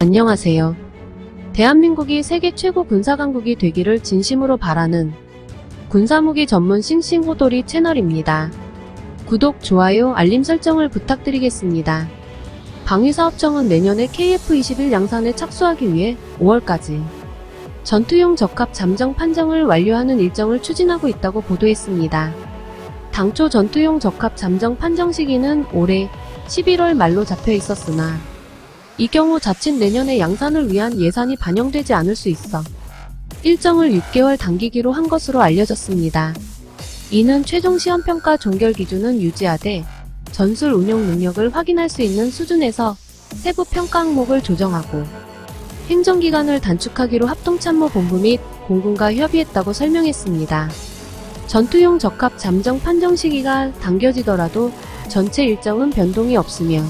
안녕하세요. 대한민국이 세계 최고 군사강국이 되기를 진심으로 바라는 군사무기 전문 싱싱호돌이 채널입니다. 구독, 좋아요, 알림 설정을 부탁드리겠습니다. 방위사업청은 내년에 KF-21 양산에 착수하기 위해 5월까지 전투용 적합 잠정 판정을 완료하는 일정을 추진하고 있다고 보도했습니다. 당초 전투용 적합 잠정 판정 시기는 올해 11월 말로 잡혀 있었으나 이 경우 자칫 내년에 양산을 위한 예산이 반영되지 않을 수 있어 일정을 6개월 당기기로 한 것으로 알려졌습니다. 이는 최종 시험평가 종결 기준은 유지하되 전술 운용 능력을 확인할 수 있는 수준에서 세부 평가 항목을 조정하고 행정기간을 단축하기로 합동참모본부 및 공군과 협의했다고 설명했습니다. 전투용 적합 잠정 판정 시기가 당겨지더라도 전체 일정은 변동이 없으며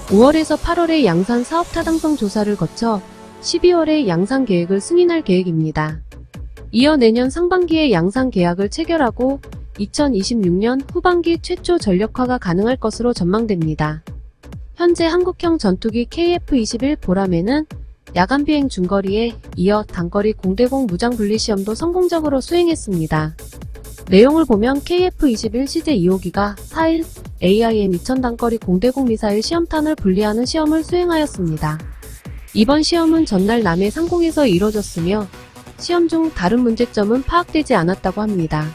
5월에서 8월에 양산 사업 타당성 조사를 거쳐 12월에 양산 계획을 승인할 계획입니다. 이어 내년 상반기에 양산 계약을 체결하고 2026년 후반기 최초 전력화가 가능할 것으로 전망됩니다. 현재 한국형 전투기 KF-21 보람에는 야간 비행 중거리에 이어 단거리 공대공 무장 분리 시험도 성공적으로 수행했습니다. 내용을 보면 KF-21 CJ 2호기가 4일 AIM 2000 단거리 공대공 미사일 시험탄을 분리하는 시험을 수행하였습니다. 이번 시험은 전날 남해 상공에서 이뤄졌으며 시험 중 다른 문제점은 파악되지 않았다고 합니다.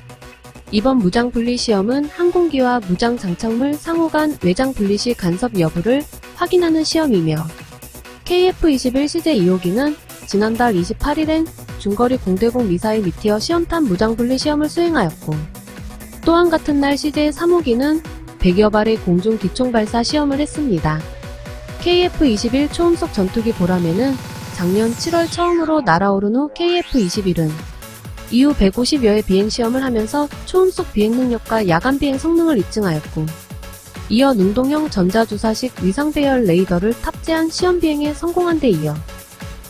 이번 무장 분리 시험은 항공기와 무장 장착물 상호 간 외장 분리 시 간섭 여부를 확인하는 시험이며 KF-21 CJ 2호기는 지난달 28일엔 중거리 공대공 미사일 미티어 시험탄 무장 분리 시험을 수행하였고 또한 같은 날 CJ 3호기는 100여 발의 공중 기총 발사 시험을 했습니다. KF-21 초음속 전투기 보람에는 작년 7월 처음으로 날아오른 후 KF-21은 이후 150여회 비행 시험을 하면서 초음속 비행 능력과 야간 비행 성능을 입증하였고 이어 능동형 전자주사식 위상배열 레이더를 탑재한 시험 비행에 성공한 데 이어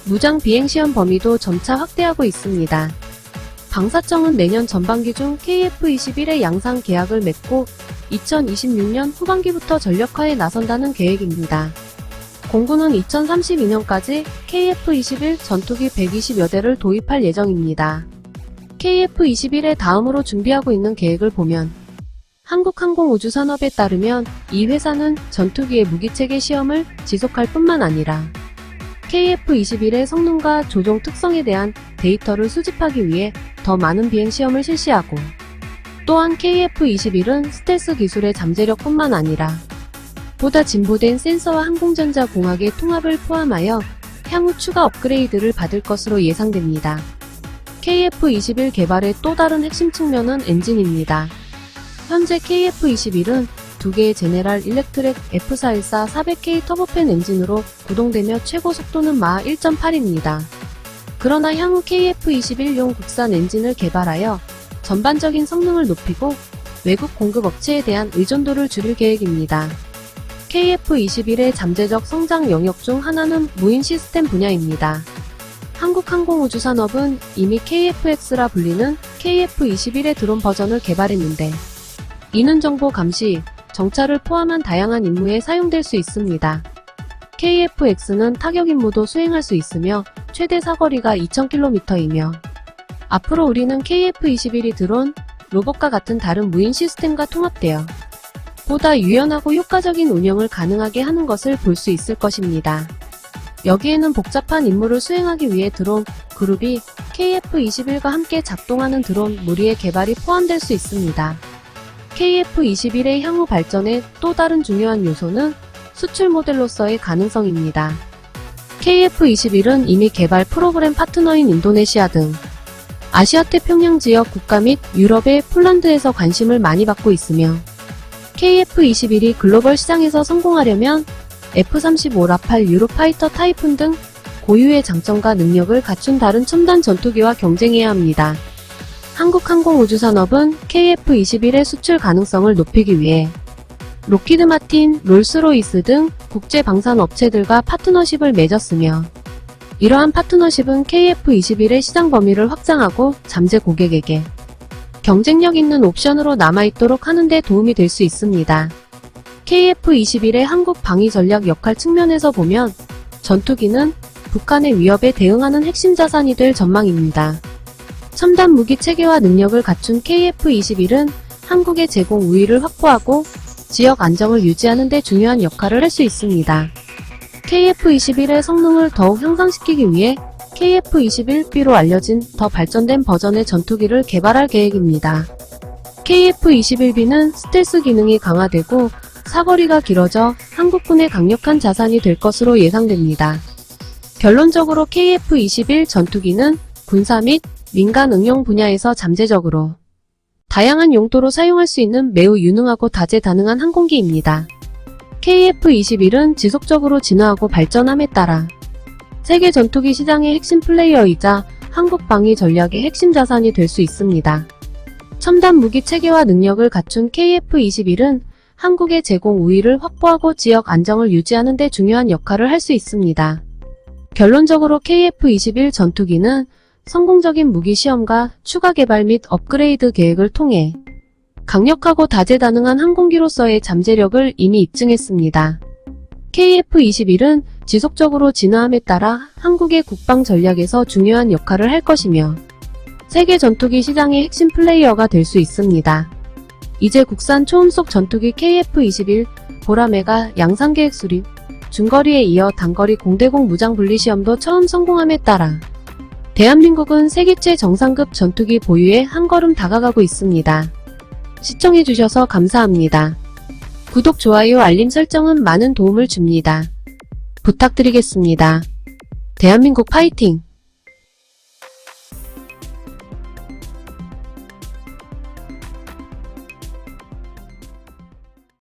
무장 비행 시험 범위도 점차 확대하고 있습니다. 방사청은 내년 전반기 중 KF-21의 양산 계약을 맺고 2026년 후반기부터 전력화에 나선다는 계획입니다. 공군은 2032년까지 KF-21 전투기 120여 대를 도입할 예정입니다. KF-21의 다음으로 준비하고 있는 계획을 보면 한국항공우주산업에 따르면 이 회사는 전투기의 무기체계 시험을 지속할 뿐만 아니라 KF-21의 성능과 조종 특성에 대한 데이터를 수집하기 위해 더 많은 비행 시험을 실시하고 또한 KF-21은 스텔스 기술의 잠재력뿐만 아니라 보다 진보된 센서와 항공전자 공학의 통합을 포함하여 향후 추가 업그레이드를 받을 것으로 예상됩니다. KF-21 개발의 또 다른 핵심 측면은 엔진입니다. 현재 KF-21은 2개의 제네랄 일렉트릭 F414 400K 터보팬 엔진으로 구동되며 최고 속도는 마하 1.8입니다. 그러나 향후 KF-21용 국산 엔진을 개발하여 전반적인 성능을 높이고 외국 공급 업체에 대한 의존도를 줄일 계획입니다. KF-21의 잠재적 성장 영역 중 하나는 무인 시스템 분야입니다. 한국항공우주산업은 이미 KF-X라 불리는 KF-21의 드론 버전을 개발했는데 이는 정보 감시, 정찰을 포함한 다양한 임무에 사용될 수 있습니다. KF-X는 타격 임무도 수행할 수 있으며 최대 사거리가 2000km이며 앞으로 우리는 KF-21이 드론, 로봇과 같은 다른 무인 시스템과 통합되어 보다 유연하고 효과적인 운영을 가능하게 하는 것을 볼 수 있을 것입니다. 여기에는 복잡한 임무를 수행하기 위해 드론 그룹이 KF-21과 함께 작동하는 드론 무리의 개발이 포함될 수 있습니다. KF-21의 향후 발전의 또 다른 중요한 요소는 수출 모델로서의 가능성입니다. KF-21은 이미 개발 프로그램 파트너인 인도네시아 등 아시아태평양 지역 국가 및 유럽의 폴란드에서 관심을 많이 받고 있으며 KF-21이 글로벌 시장에서 성공하려면 F-35 라팔 유로파이터 타이푼 등 고유의 장점과 능력을 갖춘 다른 첨단 전투기와 경쟁해야 합니다. 한국항공우주산업은 KF-21의 수출 가능성을 높이기 위해 록히드 마틴, 롤스로이스 등 국제 방산 업체들과 파트너십을 맺었으며 이러한 파트너십은 KF-21의 시장 범위를 확장하고 잠재 고객에게 경쟁력 있는 옵션으로 남아있도록 하는 데 도움이 될 수 있습니다. KF-21의 한국 방위 전략 역할 측면에서 보면 전투기는 북한의 위협에 대응하는 핵심 자산이 될 전망입니다. 첨단 무기 체계와 능력을 갖춘 KF-21은 한국의 제공 우위를 확보하고 지역 안정을 유지하는 데 중요한 역할을 할 수 있습니다. KF-21의 성능을 더욱 향상시키기 위해 KF-21B로 알려진 더 발전된 버전의 전투기를 개발할 계획입니다. KF-21B는 스텔스 기능이 강화되고 사거리가 길어져 한국군의 강력한 자산이 될 것으로 예상됩니다. 결론적으로 KF-21 전투기는 군사 및 민간 응용 분야에서 잠재적으로 다양한 용도로 사용할 수 있는 매우 유능하고 다재다능한 항공기입니다. KF-21은 지속적으로 진화하고 발전함에 따라 세계 전투기 시장의 핵심 플레이어이자 한국 방위 전략의 핵심 자산이 될 수 있습니다. 첨단 무기 체계와 능력을 갖춘 KF-21은 한국의 제공 우위를 확보하고 지역 안정을 유지하는 데 중요한 역할을 할 수 있습니다. 결론적으로 KF-21 전투기는 성공적인 무기 시험과 추가 개발 및 업그레이드 계획을 통해 강력하고 다재다능한 항공기로서의 잠재력을 이미 입증했습니다. KF-21은 지속적으로 진화함에 따라 한국의 국방 전략에서 중요한 역할을 할 것이며 세계 전투기 시장의 핵심 플레이어가 될 수 있습니다. 이제 국산 초음속 전투기 KF-21 보라매가 양산계획 수립, 중거리에 이어 단거리 공대공 무장 분리 시험도 처음 성공함에 따라 대한민국은 세계체 정상급 전투기 보유에 한 걸음 다가가고 있습니다. 시청해주셔서 감사합니다. 구독, 좋아요, 알림 설정은 많은 도움을 줍니다. 부탁드리겠습니다. 대한민국 파이팅!